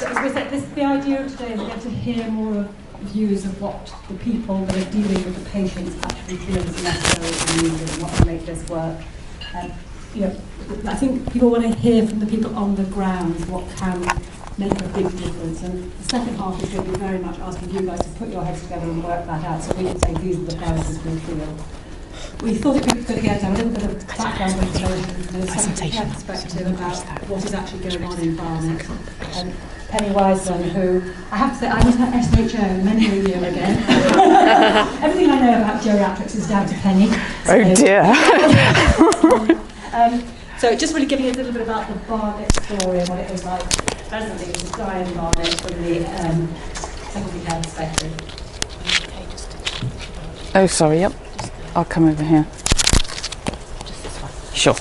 So as we said, the idea of today is we get to hear more of views of what the people that are dealing with the patients actually feel is necessary and needed and what will make this work. You know, I think people want to hear from the people on the ground what can make a big difference. And the second half is going to be very much asking you guys to put your heads together and work that out so we can say these are the priorities we feel. We thought it would be good to get a little bit of background information from a second care perspective about what is actually going on in Barnet. Penny Wiseman, who, I have to say, I was her SHO many a year again. Everything I know about geriatrics is down to Penny. Oh dear. So just really giving you a little bit about the Barnet story and what it was like presently to die in Barnet from the secondary care perspective. Oh, sorry, yep. I'll come over here. Sure.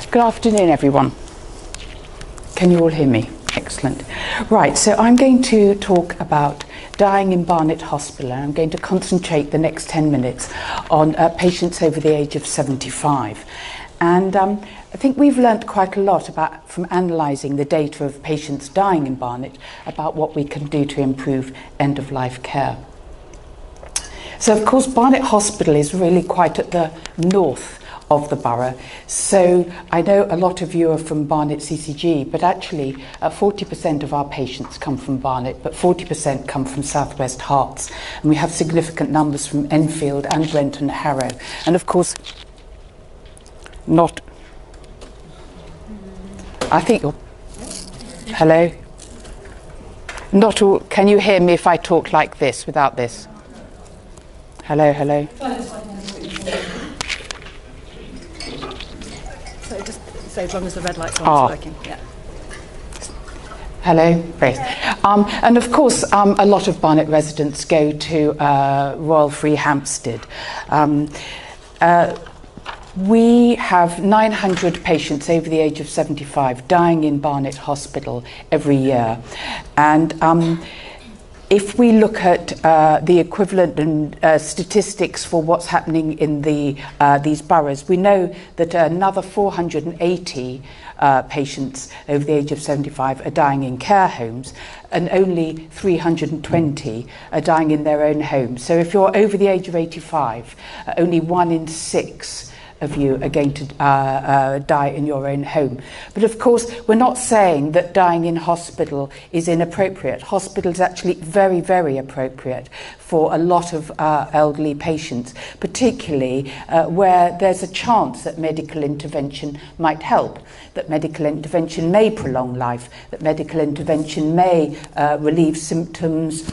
Good afternoon, everyone. Can you all hear me? Excellent. Right, so I'm going to talk about dying in Barnet Hospital, and I'm going to concentrate the next 10 minutes on patients over the age of 75. And I think we've learnt quite a lot from analysing the data of patients dying in Barnet about what we can do to improve end-of-life care. So, of course, Barnet Hospital is really quite at the north of the borough. So I know a lot of you are from Barnet CCG, but actually 40% of our patients come from Barnet, but 40% come from South West Herts. And we have significant numbers from Enfield and Brent and Harrow. And of course, I think you're... Hello? Not all... Can you hear me if I talk like this, without this? Hello, hello. So just say as long as the red light's on, it's working. Yeah. Hello, Grace. And of course, a lot of Barnet residents go to Royal Free Hampstead. We have 900 patients over the age of 75 dying in Barnet Hospital every year. And if we look at the equivalent statistics for what's happening in these boroughs, we know that another 480 patients over the age of 75 are dying in care homes, and only 320 are dying in their own homes. So if you're over the age of 85, only 1 in 6 of you are going to die in your own home. But of course, we're not saying that dying in hospital is inappropriate. Hospital is actually very, very appropriate for a lot of elderly patients, particularly where there's a chance that medical intervention might help, that medical intervention may prolong life, that medical intervention may relieve symptoms,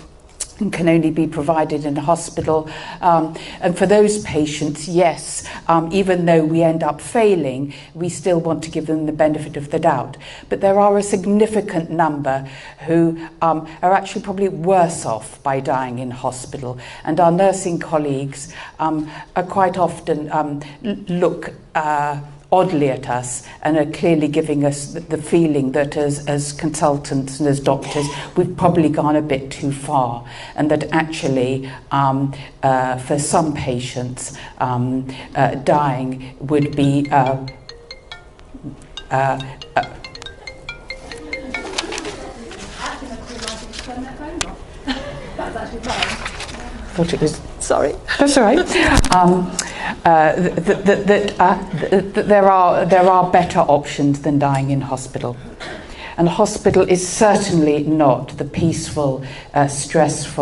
and can only be provided in a hospital. And for those patients, yes, even though we end up failing, we still want to give them the benefit of the doubt. But there are a significant number who are actually probably worse off by dying in hospital. And our nursing colleagues are quite often look oddly at us and are clearly giving us the feeling that as consultants and as doctors we've probably gone a bit too far, and that actually for some patients dying would be thought it was... Sorry. That's all right. That there are better options than dying in hospital. And hospital is certainly not the peaceful, stress-free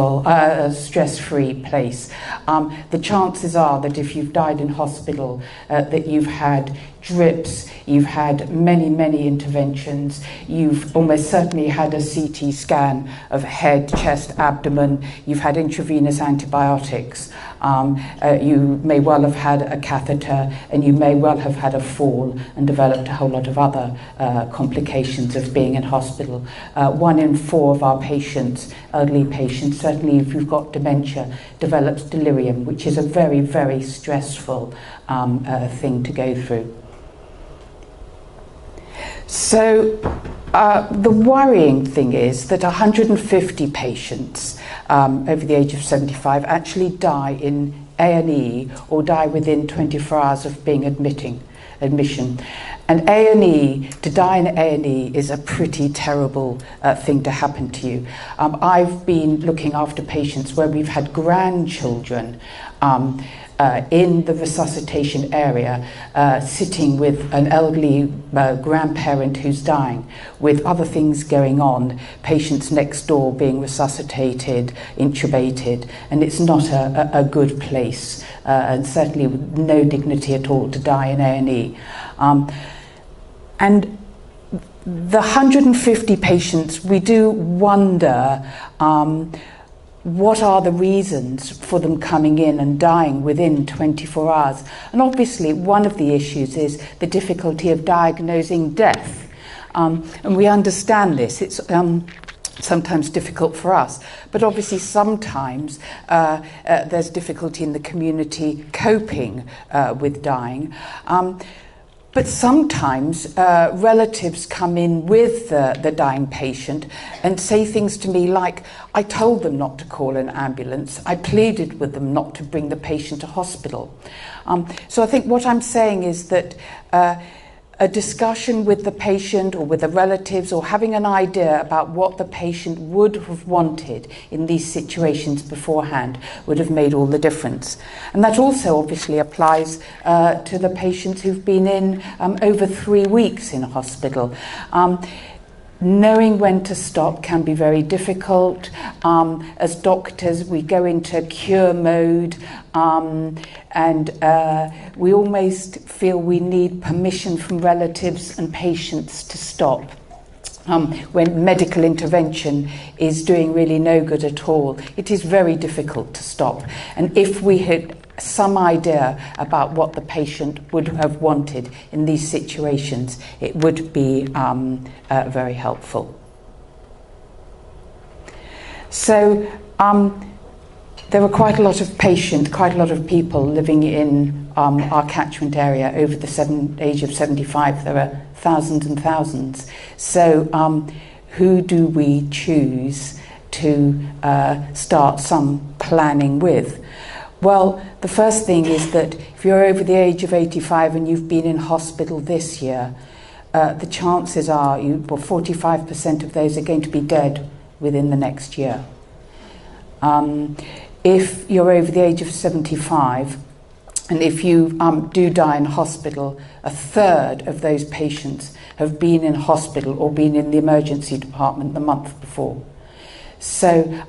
place. The chances are that if you've died in hospital, that you've had drips, you've had many, many interventions, you've almost certainly had a CT scan of head, chest, abdomen, you've had intravenous antibiotics, you may well have had a catheter, and you may well have had a fall and developed a whole lot of other complications of being in hospital. 1 in 4 of our patients, elderly patients, certainly if you've got dementia, develops delirium, which is a very, very stressful thing to go through. So the worrying thing is that 150 patients over the age of 75 actually die in A&E or die within 24 hours of being admission. And A&E, to die in A&E is a pretty terrible thing to happen to you. I've been looking after patients where we've had grandchildren in the resuscitation area, sitting with an elderly grandparent who's dying, with other things going on, patients next door being resuscitated, intubated, and it's not a good place, and certainly with no dignity at all to die in A&E. And the 150 patients, we do wonder what are the reasons for them coming in and dying within 24 hours. And obviously one of the issues is the difficulty of diagnosing death. And we understand this. It's sometimes difficult for us, but obviously sometimes there's difficulty in the community coping with dying. But sometimes relatives come in with the dying patient and say things to me like, I told them not to call an ambulance, I pleaded with them not to bring the patient to hospital. So I think what I'm saying is that a discussion with the patient or with the relatives, or having an idea about what the patient would have wanted in these situations beforehand, would have made all the difference. And that also obviously applies to the patients who've been in over 3 weeks in hospital. Knowing when to stop can be very difficult. As doctors, we go into cure mode, and we almost feel we need permission from relatives and patients to stop. When medical intervention is doing really no good at all, it is very difficult to stop. And if we had some idea about what the patient would have wanted in these situations, it would be very helpful. So there were quite a lot of people living in our catchment area over the age of 75. There are thousands and thousands. So who do we choose to start some planning with? Well, the first thing is that if you're over the age of 85 and you've been in hospital this year, the chances are 45% of those are going to be dead within the next year. If you're over the age of 75, and if you do die in hospital, a third of those patients have been in hospital or been in the emergency department the month before. So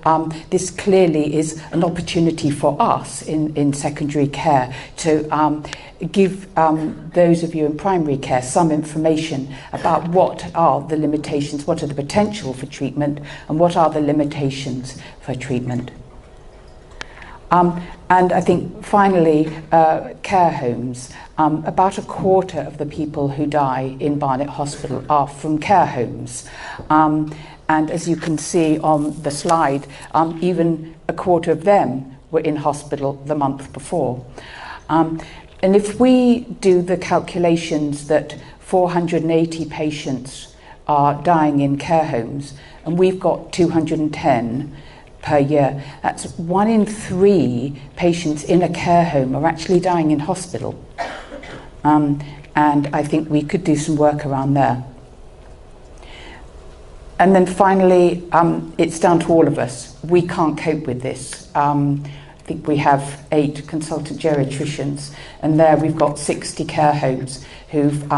this clearly is an opportunity for us in secondary care to give those of you in primary care some information about what are the limitations, what are the potential for treatment, and what are the limitations for treatment. And I think finally, care homes. About a quarter of the people who die in Barnet Hospital are from care homes. And as you can see on the slide, even a quarter of them were in hospital the month before. And if we do the calculations that 480 patients are dying in care homes, and we've got 210 per year, that's 1 in 3 patients in a care home are actually dying in hospital. And I think we could do some work around there. And then finally, it's down to all of us. We can't cope with this. I think we have 8 consultant geriatricians, and there we've got 60 care homes who've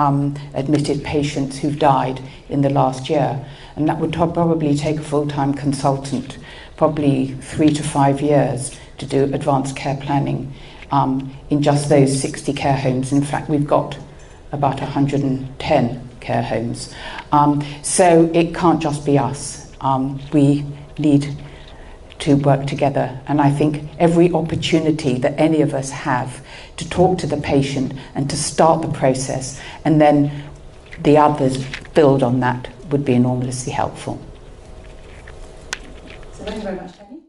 admitted patients who've died in the last year. And that would probably take a full-time consultant, probably 3 to 5 years, to do advanced care planning in just those 60 care homes. In fact, we've got about 110 care homes. So it can't just be us. We need to work together. And I think every opportunity that any of us have to talk to the patient and to start the process, and then the others build on that, would be enormously helpful. So thank you very much, Jenny.